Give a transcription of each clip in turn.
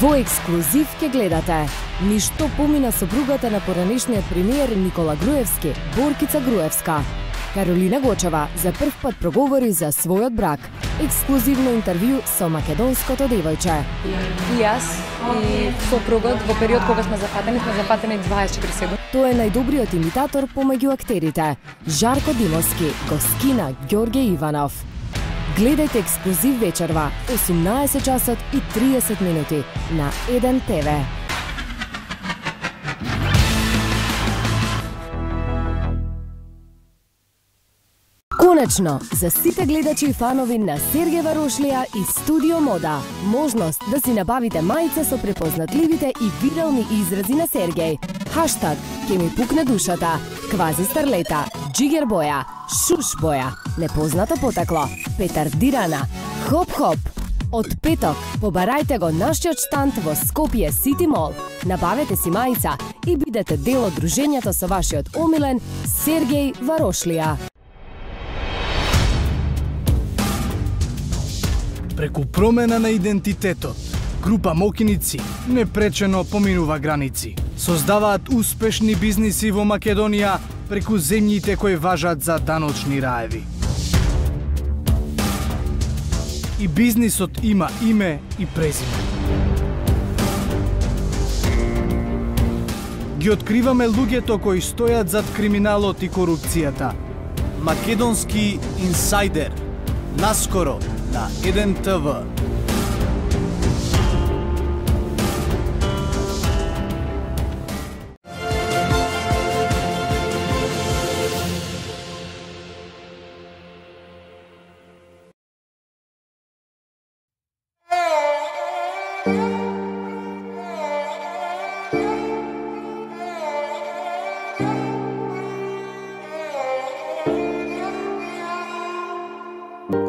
Во ексклузив ке гледате ништо помина сопругата на поранешниот премиер Никола Груевски, Боркица Груевска. Каролина Гочева за прв пат проговори за својот брак. Ексклузивно интервју со македонското девојче. И јас и сопругот во период кога сме запатени 24/7. Тој е најдобриот имитатор помеѓу актерите. Жарко Димовски го скина Ѓорѓе Иванов. Гледајте ексклузив вечерва, 18 часот и 30 минути на 1 ТВ. Конечно, за сите гледачи и фанови на Сергеј Варошлија и Студио Мода, можност да си набавите мајца со препознатливите и вирални изрази на Сергеј. Хаштаг «Ке ми пукне душата», «Квази старлета», «Джигер боја», «Шуш боја», «Непозната потекло», «Петардирана», «Хоп-хоп». Од петок побарајте го нашиот штанд во Скопје Сити Мол. Набавете си мајца и бидете дел од дружењето со вашиот омилен Сергеј Варошлија. Преку промена на идентитетот, група мокиници непречено поминува граници. Создаваат успешни бизниси во Македонија преку земјите кои важат за даночни раеви. И бизнисот има име и презиме. Ги откриваме луѓето кои стојат зад криминалот и корупцијата. Македонски инсайдер. Наскоро на 1 ТВ.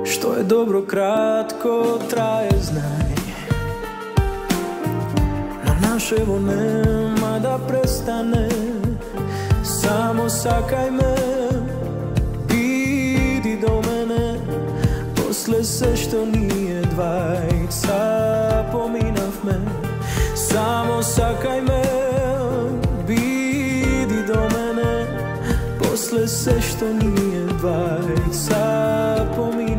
Што е добро кратко трае, знај. Но нашево нема да престане. Само сакај ме, биди до мене. После се што ние двајца поминавме. Само сакај ме, биди до мене. После се што ние двајца поминавме.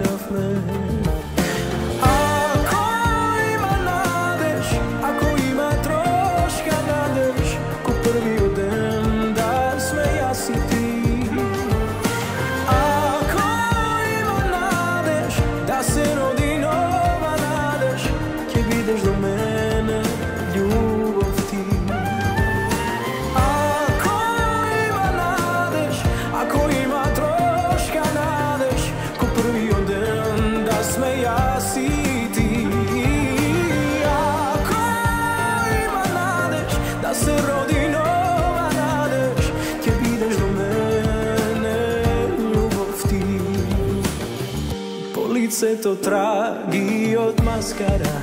Ако има надеж, ако има трошка надеж, ко првиот ден да сме јас и ти. Ако има надеж, да се роди нова надеж, ќе бидеш до мене љубов ти. Ако има надеж, ако има трошка надеж, ко првиот ден да сме јас и ти. Ако има надеж, да се роди нова надеж, ќе бидеш до мене љубов ти. По лицето трагиот маскара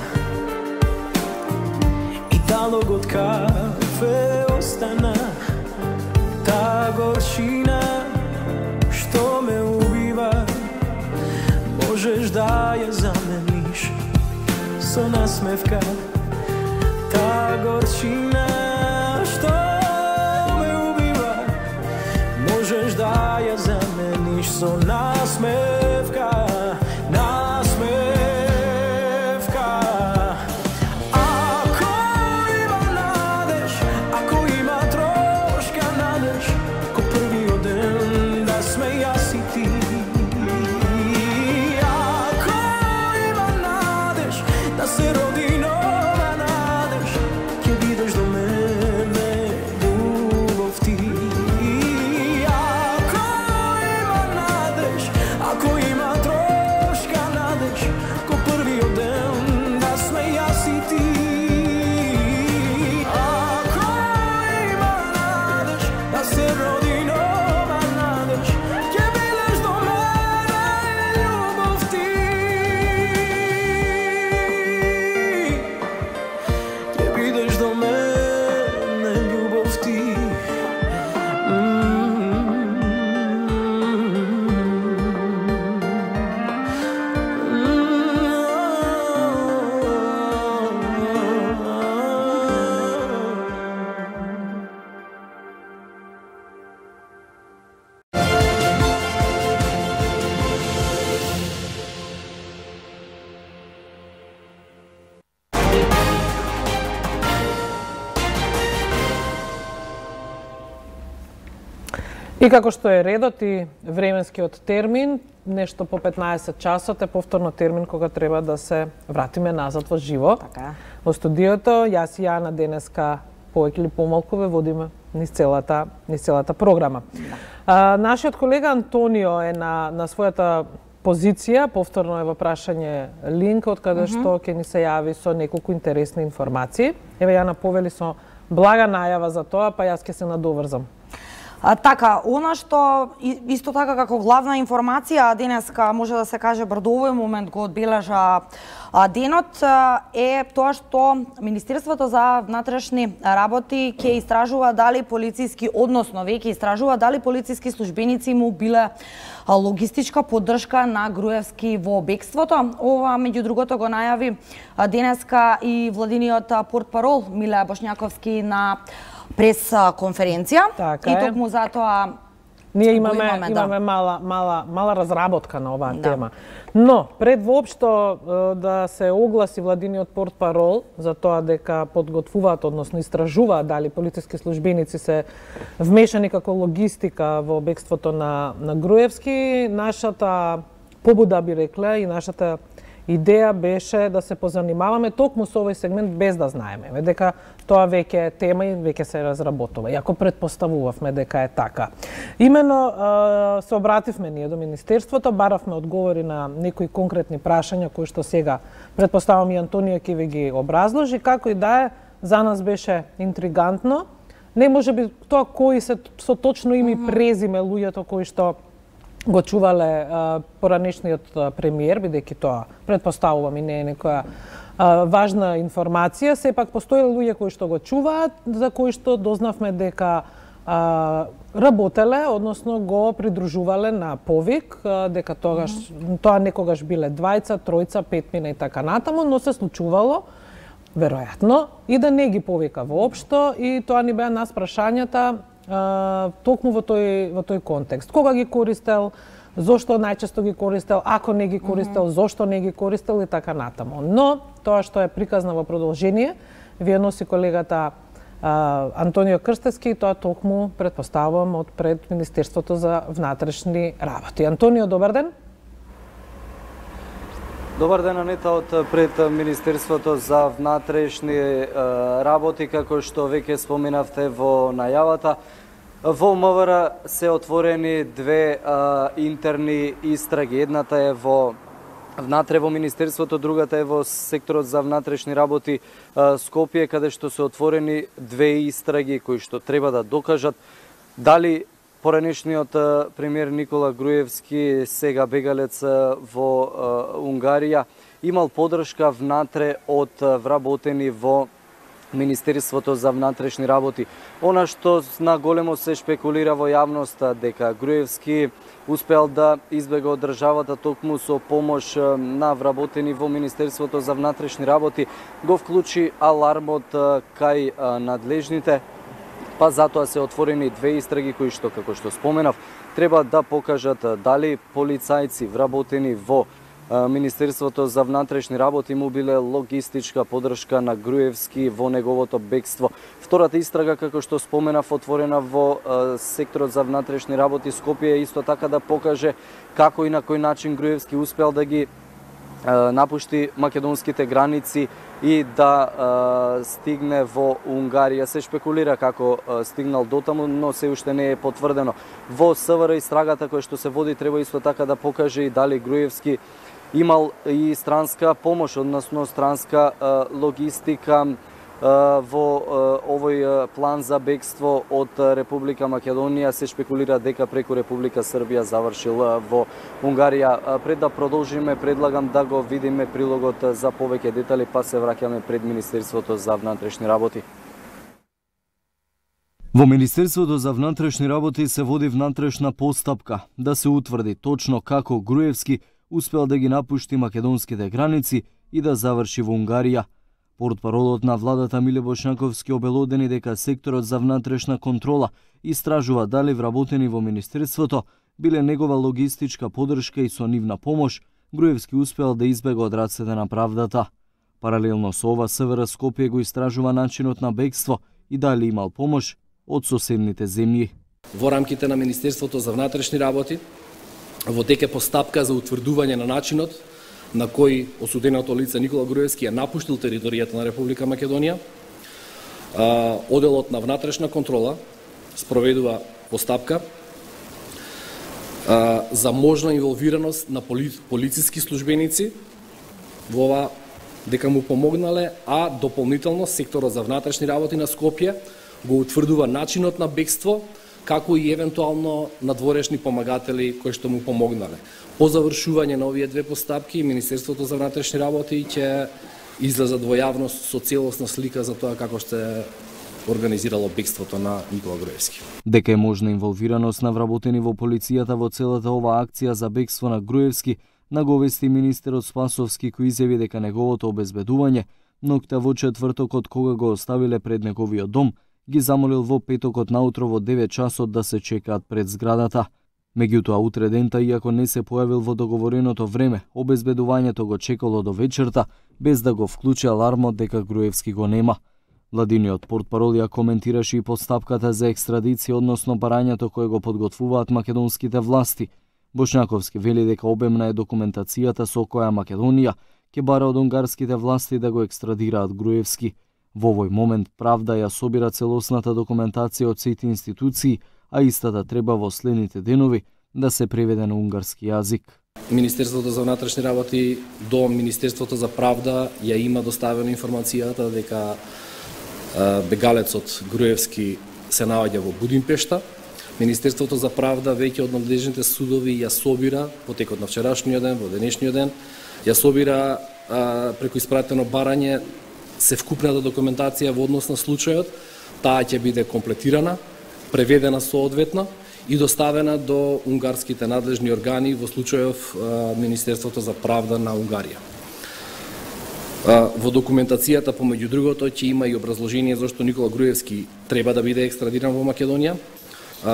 и талогот кафе остана. Та горчина што ме убива, можеш да ја замениш со насмевка. Та горчина што ме убива, можеш да ја замениш со насмевка. Насмевка. Ако има надеж, ако има трошка надеж, ко првиот ден да сме јас и ти. Ако има надеж, да се роди нова надеж, ќе бидеш до мене И како што е редот и временскиот термин, нешто по 15 часот е повторно термин кога треба да се вратиме назад во живо. Така. Во студиото, јас и Јана денеска повеќе или помалку ве водиме низ целата програма. Нашиот колега Антонио е на својата позиција, повторно е во прашање линк од каде што ќе ни се јави со неколку интересни информации. Еве Јана повели со блага најава за тоа, па јас ќе се надоврзам. Така, она што исто така како главна информација денеска може да се каже брдовој момент го одбележа денот е тоа што Министерството за внатрешни работи ќе истражува дали полициски, односно веќе истражува дали полициски службеници му биле логистичка поддршка на Груевски во бегството. Ова меѓу другото го најави денеска и владиниот портпарол Миле Бошњаковски на прес-конференција. Така и е. токму затоа Ние имаме мала разработка на оваа тема. Но, пред воопшто да се огласи владиниот портпарол за тоа дека подготвуваат, односно истражуваат дали полициски службеници се вмешани како логистика во бегството на Груевски, нашата побуда би рекле и нашата идеја беше да се позанимаваме токму со овој сегмент без да знаеме дека тоа веќе е тема и веќе се разработува. Иако предпоставувавме дека е така. Имено се обративме ние до Министерството, баравме одговори на некои конкретни прашања кои што сега предпоставам и Антонија ќе ви ги образложи, како и да е, за нас беше интригантно. Не може би тоа кои се со точно име и презиме луѓето кои што го чувале поранешниот премиер, бидејќи тоа предпоставувам и не е некоја важна информација, сепак постоеле луѓе кои што го чуваат, за кои што дознавме дека работеле, односно го придружувале на повик, дека тоа некогаш биле двајца, тројца, петмина и така натаму, но се случувало веројатно и да не ги повика воопшто, и тоа ни беа нас прашањата токму во тој контекст. Кога ги користел, зошто најчесто ги користел, ако не ги користел, зошто не ги користел и така натаму. Но тоа што е приказна во продолжение, вие носи колегата Антонио Крстевски, и тоа токму предпоставувам од пред Министерството за внатрешни работи. Антонио, добар ден. Добар ден, Анита, од пред Министерството за внатрешни работи, како што веќе споменавте во најавата. Во МВР се отворени две интерни истраги. Едната е внатре во Министерството, другата е во секторот за внатрешни работи Скопје, каде што се отворени две истраги кои што треба да докажат дали поранешниот премиер Никола Груевски, сега бегалец во Унгарија, имал поддршка внатре од вработени во Министерството за внатрешни работи. Она што на големо се шпекулира во јавноста дека Груевски успеал да избега од државата токму со помош на вработени во Министерството за внатрешни работи, го вклучи алармот кај надлежните. Па затоа се отворени две истраги кои што, како што споменав, треба да покажат дали полицајци вработени во Министерството за внатрешни работи му биле логистичка поддршка на Груевски во неговото бегство. Втората истрага, како што споменав, отворена во секторот за внатрешни работи Скопје, исто така да покаже како и на кој начин Груевски успеал да ги напушти македонските граници и да стигне во Унгарија. Се шпекулира како стигнал дотаму, но се уште не е потврдено. Во СВР истрагата која што се води треба исто така да покаже и дали Груевски имал и странска помош, односно странска логистика во овој план за бегство од Република Македонија. Се шпекулира дека преку Република Србија завршил во Унгарија. Пред да продолжиме, предлагам да го видиме прилогот за повеќе детали, па се враќаме пред Министерството за внатрешни работи. Во Министерството за внатрешни работи се води внатрешна постапка да се утврди точно како Груевски успел да ги напушти македонските граници и да заврши во Унгарија. Портпаролот на владата Миле Бошњаковски обелодени дека секторот за внатрешна контрола истражува дали вработени во Министерството биле негова логистичка поддршка и со нивна помош, Груевски успеал да избега од рацете на правдата. Паралелно со ова, СВР Скопје го истражува начинот на бегство и дали имал помош од соседните земји. во рамките на Министерството за внатрешни работи во тек е постапка за утврдување на начинот на кој осуденото лице Никола Груевски е напуштил територијата на Република Македонија. Оделот на внатрешна контрола спроведува постапка за можна инволвираност на полициски службеници во ова дека му помогнале, а дополнително секторот за внатрешни работи на Скопје го утврдува начинот на бегство, како и евентуално надворешни помагатели кои што му помогнале. По завршување на овие две постапки, Министерството за внатрешни работи ќе излезат во јавност со целосна слика за тоа како ще организирало бегството на Никола Груевски. Дека е можна инволвираност на вработени во полицијата во целата оваа акција за бегство на Груевски, наговести министерот Спасовски, кој изјави дека неговото обезбедување ноќта во четвртокот кога го оставиле пред неговиот дом, ги замолил во петокот наутро во 9 часот да се чекаат пред зградата. Меѓутоа утре дента, иако не се појавил во договореното време, обезбедувањето го чекало до вечерта, без да го вклучи алармот дека Груевски го нема. Владиниот портпарол ја коментираше и постапката за екстрадиција, односно барањето кое го подготвуваат македонските власти. Бошњаковски вели дека обемна е документацијата со која Македонија ќе бара од унгарските власти да го екстрадираат Груевски. Во овој момент правда ја собира целосната документација од сите институции, а истата треба во следните денови да се преведе на унгарски јазик. Министерството за внатрешни работи до Министерството за правда ја има доставена информацијата дека бегалецот Груевски се наоѓа во Будимпешта. Министерството за правда веќе од надлежните судови ја собира во текот на вчерашниот ден, во денешниот ден, ја собира преку испратено барање се вкупната документација во однос на случајот. Таа ќе биде комплетирана, преведена соодветно и доставена до унгарските надлежни органи, во случајов Министерството за правда на Унгарија. Во документацијата, помеѓу другото, ќе има и образложение зашто Никола Груевски треба да биде екстрадиран во Македонија.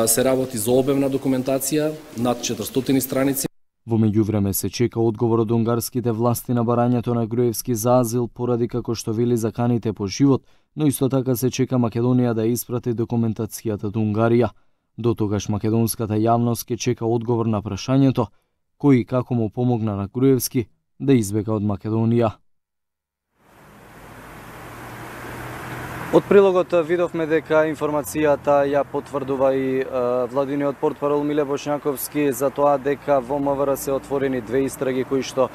Се работи за обемна документација, над 400 страници. Во меѓувреме се чека одговор од унгарските власти на барањето на Груевски за азил, поради како што вели заканите по живот, но исто така се чека Македонија да испрати документацијата до Унгарија. До тогаш македонската јавност ќе чека одговор на прашањето кој и како му помогна на Груевски да избега од Македонија. Од прилогот видовме дека информацијата ја потврдува и владиниот портпарол Миле Бошњаковски за тоа дека во МВР се отворени две истраги кои што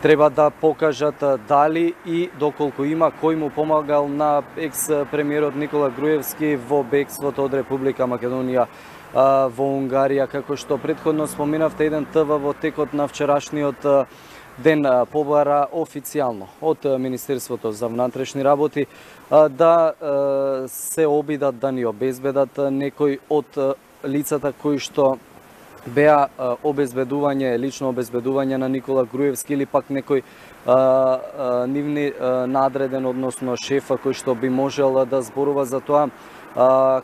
треба да покажат дали и доколку има кој му помагал на екс-премиерот Никола Груевски во бегството од Република Македонија во Унгарија. Како што претходно споменавте, еден ТВ во текот на вчерашниот ден побара официјално од Министерството за внатрешни работи да се обидат да ни обезбедат некои од лицата кои што беа обезбедување, лично обезбедување на Никола Груевски или пак некој нивни надреден, односно шефа кој што би можел да зборува за тоа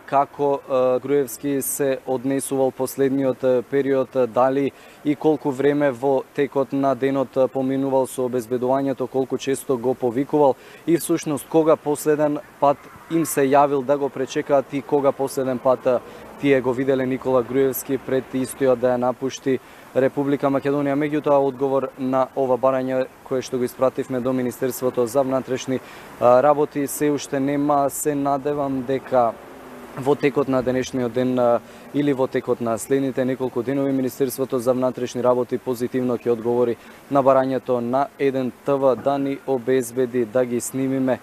како Груевски се однесувал последниот период, дали и колку време во текот на денот поминувал со обезбедувањето, колку често го повикувал и всушност кога последен пат им се јавил да го пречекаат и кога последен пат тие го виделе Никола Груевски пред истојот да ја напушти Република Македонија. Меѓутоа, одговор на ова барање кое што го испративме до Министерството за внатрешни работи се уште нема. Се надевам дека во текот на денешниот ден или во текот на следните неколку денови Министерството за внатрешни работи позитивно ќе одговори на барањето на еден ТВ да ни обезбеди да ги снимиме.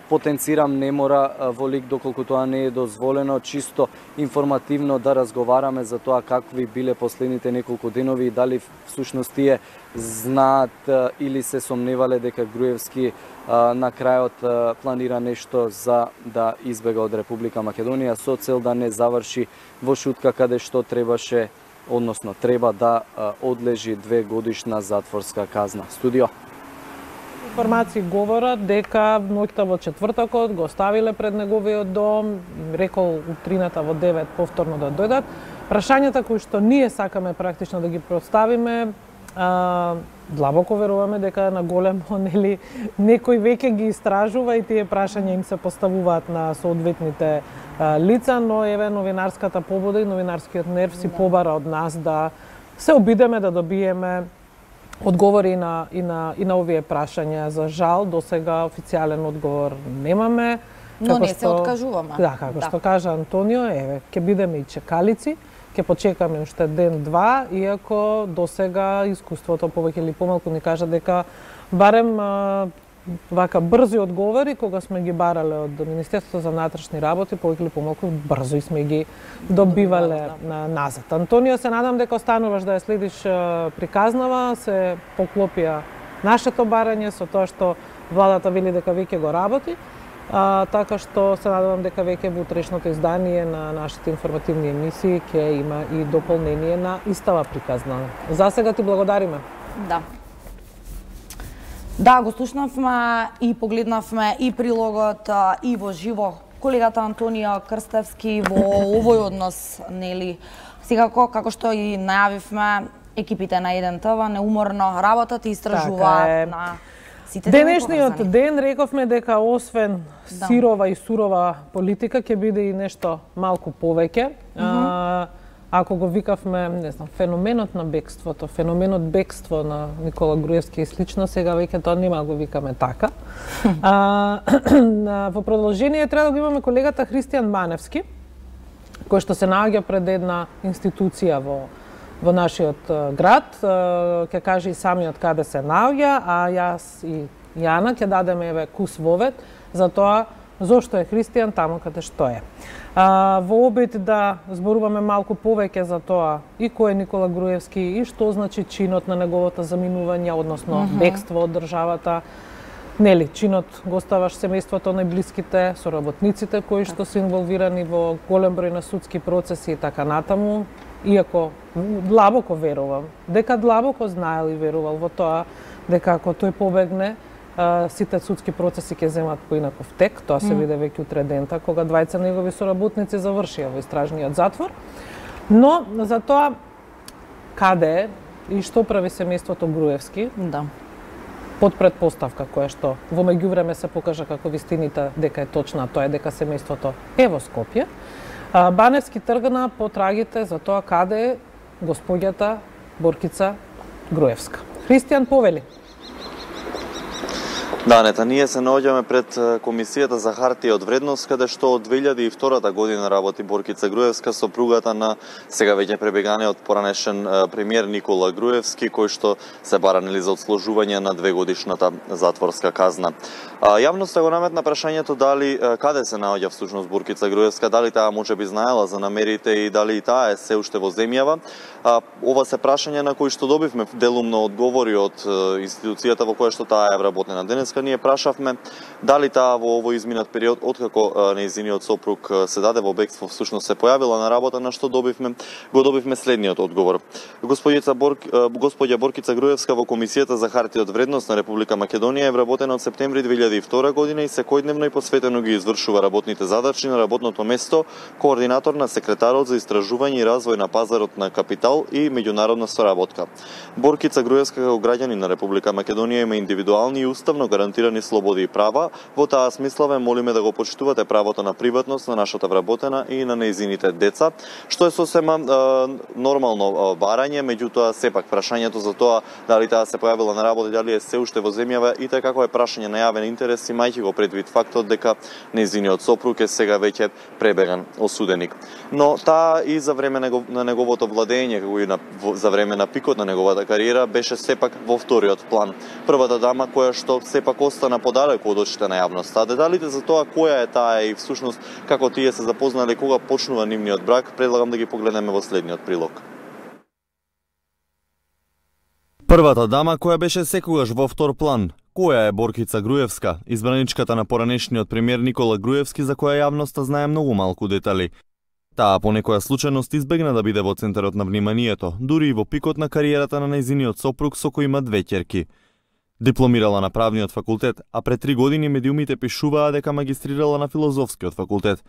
Потенцирам, не мора во лик доколку тоа не е дозволено, чисто информативно да разговараме за тоа какви биле последните неколку денови и дали всушност тие знаат или се сомневале дека Груевски на крајот планира нешто за да избега од Република Македонија со цел да не заврши во шутка каде што требаше, односно треба да одлежи 2 годишна затворска казна. Студио. Информации говорат дека ноќта во четвртокот го оставиле пред неговиот дом, рекол утрината во 9 повторно да дојдат. Прашањата кои што ние сакаме практично да ги поставиме длабоко веруваме дека на големо некој веќе ги истражува и тие прашања им се поставуваат на соодветните лица, но еве новинарската побуда и новинарскиот нерв си побара од нас да се обидеме да добиеме одговори и на овие прашања. За жал, до сега официјален одговор немаме. Но не се откажуваме. Да, како што кажа Антонио, еве, ќе бидеме и чекалици, ќе почекаме уште ден-два, иако до сега искуството повеќе или помалку ни кажа дека барем вака брзи одговори кога сме ги барале од Министерството за внатрешни работи, повеќе или помалку брзо и сме ги добивале назад. Антонио, се надам дека остануваш да ја следиш приказнава, се поклопија нашето барање со тоа што владата вели дека веќе го работи. Така што се надевам дека веќе во утрешното издание на нашите информативни емисии ќе има и дополнение на истава приказна. За сега ти благодариме. Да, го слушнавме и погледнавме и прилогот и во живо колегата Антонио Крстевски во овој однос, нели? Секако, како што и најавивме, екипите на 1ТВ неуморно работат и истражуваат на денешниот ден рековме дека освен сирова и сурова политика ќе биде и нешто малку повеќе. Ако го викавме, не знам, феноменот на бегството, феноменот бегство на Никола Груевски и слично, сега веќе тоа нема го викаме така. Во продолжение треба да го имаме колегата Христијан Маневски, кој што се наоѓа пред една институција во нашиот град, ќе каже и самиот каде се наоѓа, а јас и Јана ќе дадеме еве кус вовед за тоа зошто е Христијан таму каде што е. Во обид да зборуваме малку повеќе за тоа и кој е Никола Груевски и што значи чинот на неговото заминување, односно бегство од државата. Нели, чинот го оставаш семејството, најблиските, соработниците кои што се инволвирани во голем број на судски процеси и така натаму. Иако длабоко верувам, дека длабоко знаел и верувал во тоа, дека ако тој побегне, сите судски процеси ќе земат поинаков тек. Тоа се виде веќе утре дента, кога двајца негови соработници завршија во истражниот затвор. Но за тоа каде е и што прави семејството Груевски, под предпоставка која што во меѓувреме се покажа како вистината дека е точна, тоа е дека семејството е во Скопје, Баневски тргна по трагите за тоа каде е господјата Боркица Груевска. Христијан, повели. Да, Нета, ние се наоѓаме пред Комисијата за хартија од вредност, каде што од 2002 година работи Боркица Груевска, сопругата на сега веќе пребеганиот поранешен премиер Никола Груевски, кој што се бара за отслужување на 2-годишната затворска казна. Јавноста го наметна прашањето дали каде се наоѓа всушност Боркица Груевска, дали таа можеби знаела за намерите и дали таа е се уште во земјава. Ова се прашања на кои што добивме делумно одговори од институцијата во која што таа е вработена. Денеска ние прашавме дали таа во овој изминат период, откако нејзиниот сопруг се даде во бегство, всушност се појавила на работа, на што го добивме следниот одговор. Господја Боркица Груевска во Комисијата за хартија од вредност на Република Македонија е вработена од септември 2002 година и секојдневно и посветено ги извршува работните задачи на работното место координатор на секретарот за истражување и развој на пазарот на капитал и меѓународна соработка. Боркица Груевска како граѓанин на Република Македонија има индивидуални и уставно гарантирани слободи и права. Во таа смисла ве молиме да го почитувате правото на приватност на нашата вработена и на нејзините деца, што е сосема нормално барање, меѓутоа сепак прашањето за тоа дали таа се појавила на работа, дали е се уште во земјава и така како е прашање на јавен интерес, имајќи го предвид фактот дека нејзиниот сопруг е сега веќе пребеган осуденик. Но таа и за време на неговото владење, како и за време на пикот на неговата кариера, беше сепак во вториот план. Првата дама која што сепак остана подалеку од очите на јавноста. Деталите за тоа која е таа и всушност како тие се запознале кога почнува нивниот брак, предлагам да ги погледнеме во следниот прилог. Првата дама која беше секогаш во втор план. Која е Боркица Груевска, избраничката на поранешниот премиер Никола Груевски, за која јавноста знае многу малку детали. Таа по некоја случајност избегна да биде во центарот на вниманието, дури и во пикот на кариерата на нејзиниот сопруг со кој има 2 ќерки. Дипломирала на правниот факултет, а пред 3 години медиумите пишуваа дека магистрирала на филозофскиот факултет.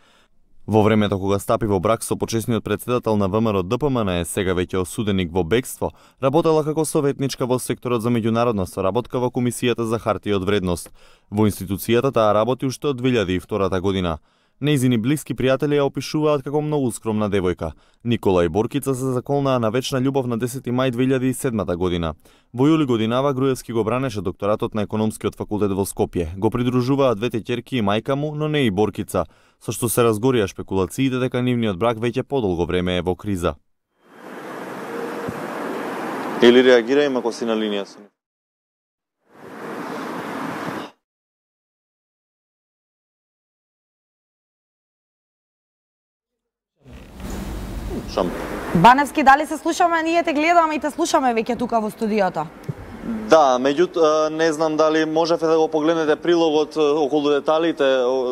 Во времето кога стапи во брак со почесниот председател на ВМРО ДПМН, сега веќе осуденик во бегство, работела како советничка во секторот за меѓународна соработка во Комисијата за хартија од вредност. Во институцијата таа работи уште од 2002 година. Нејзини блиски пријатели ја опишуваат како многу скромна девојка. Никола и Боркица се заколнаа на вечна љубов на 10 мај 2007 година. Во јули годинава Груевски го бранеше докторатот на економскиот факултет во Скопје. Го придружуваа двете ќерки и мајка му, но не и Боркица, со што се разгорија шпекулациите дека нивниот брак веќе подолго време е во криза. Или реагирај ако си на линија со. Баневски, дали се слушаме? Ние те гледаме и те слушаме веќе тука во студиото. Да, меѓутоа не знам дали можете да го погледнете прилогот околу деталите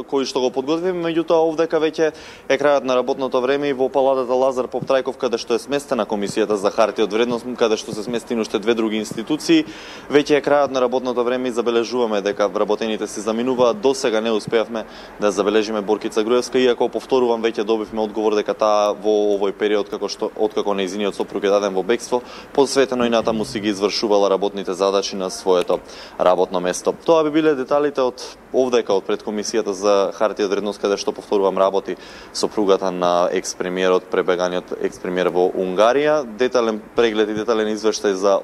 кои што го подготвиме, меѓутоа овдека веќе е крајот на работното време и во палатата Лазар Поптрајков, каде што е сместена Комисијата за хартија од вредност, каде што се сместени уште две други институции, веќе е крајот на работното време и забележуваме дека вработените се заминуваат. До сега не успеавме да забележиме Боркица Груевска, иако повторувам веќе добивме одговор дека таа во овој период откако нејзиниот сопруг е даден во бегство, посветено и натаму си ги извршувала работните задачи на своето работно место. Тоа би биле деталите од овдека од пред Комисијата за хартија од вредност, каде што повторувам работи сопругата на екс-премиерот, пребеганиот екс-премиер во Унгарија. Детален преглед и детален извештај со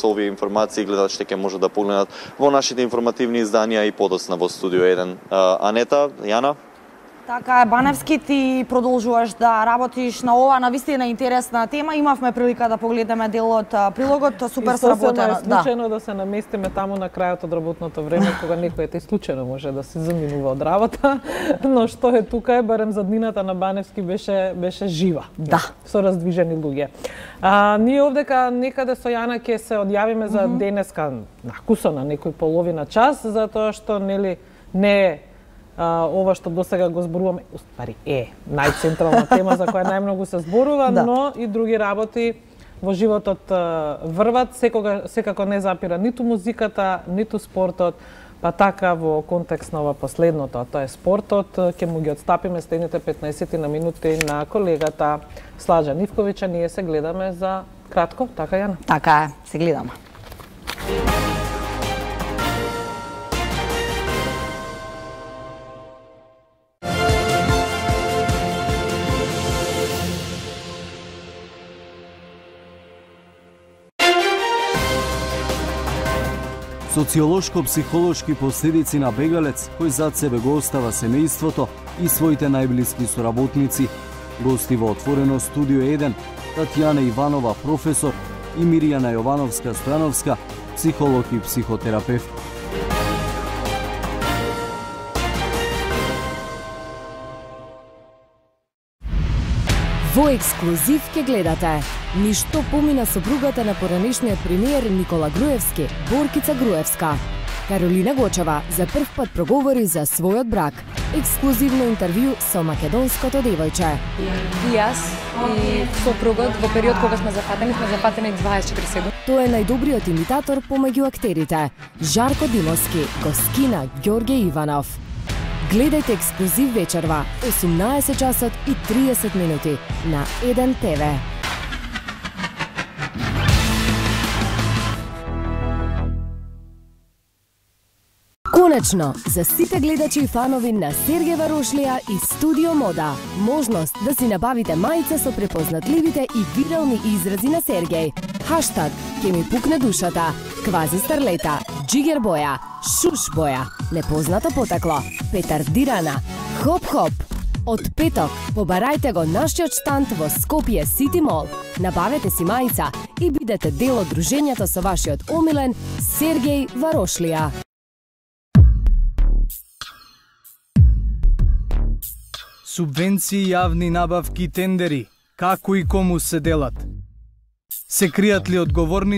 овие информации гледачите ќе може да погледнат во нашите информативни изданија и подоцна во студио 1. Анета, Јана? Така е, Баневски, ти продолжуваш да работиш на ова навистина интересна тема. Имавме прилика да погледнеме дел од прилогот, супер сработено. И случајно да се наместиме таму на крајот од работното време, кога некој е случајно може да се заминува од работа, но што е тука е, барем заднината на Баневски беше жива. Да. Со раздвижени луѓе. Ние овдека некаде со Јана ќе се одјавиме за денеска накусо на некој половина час, затоа што не е ова што досега го зборуваме, уствари е најцентрална тема за која најмногу се зборува, но и други работи во животот врват, секако не запира ниту музиката, ниту спортот, па така во контекст на ова последното, а тоа е спортот, ќе му ги отстапиме следните 15 на минути на колегата Слаđan Ивковиќ, ние се гледаме за кратко, така Јана? Така е, се гледаме. Социолошко-психолошки последици на бегалец кој зад себе го остава семејството и своите најблиски соработници. Гости во отворено студио 1 Татјана Иванова, професор, и Миријана Јовановска-Страновска, психолог и психотерапевт. Во ексклузив ќе гледате ништо помина сопругата на поранешниот премиер Никола Груевски, Боркица Груевска. Каролина Гочева за прв пат проговори за својот брак. Ексклузивно интервју со македонското девојче. И јас и сопругот во период кога сме зафатени 24/7. Тој е најдобриот имитатор помеѓу актерите. Жарко Димовски го скина Ѓорѓе Иванов. Гледајте ексклузив вечерва, 18 часот и 30 минути на 1 ТВ. Конечно, за сите гледачи и фанови на Сергеј Варошлија и Студио Мода, можност да си набавите мајца со препознатливите и вирални изрази на Сергеј. Хаштаг «Ке ми пукне душата», квази старлета, джигер боја, шуш боја, непознато потекло, петардирана, хоп-хоп. Од петок побарајте го нашиот штанд во Скопје Сити Мол. Набавете си мајца и бидете дел од дружењето со вашиот омилен Сергеј Варошлија. Субвенции, јавни набавки, тендери, како и кому се делат? Се кријат ли одговорни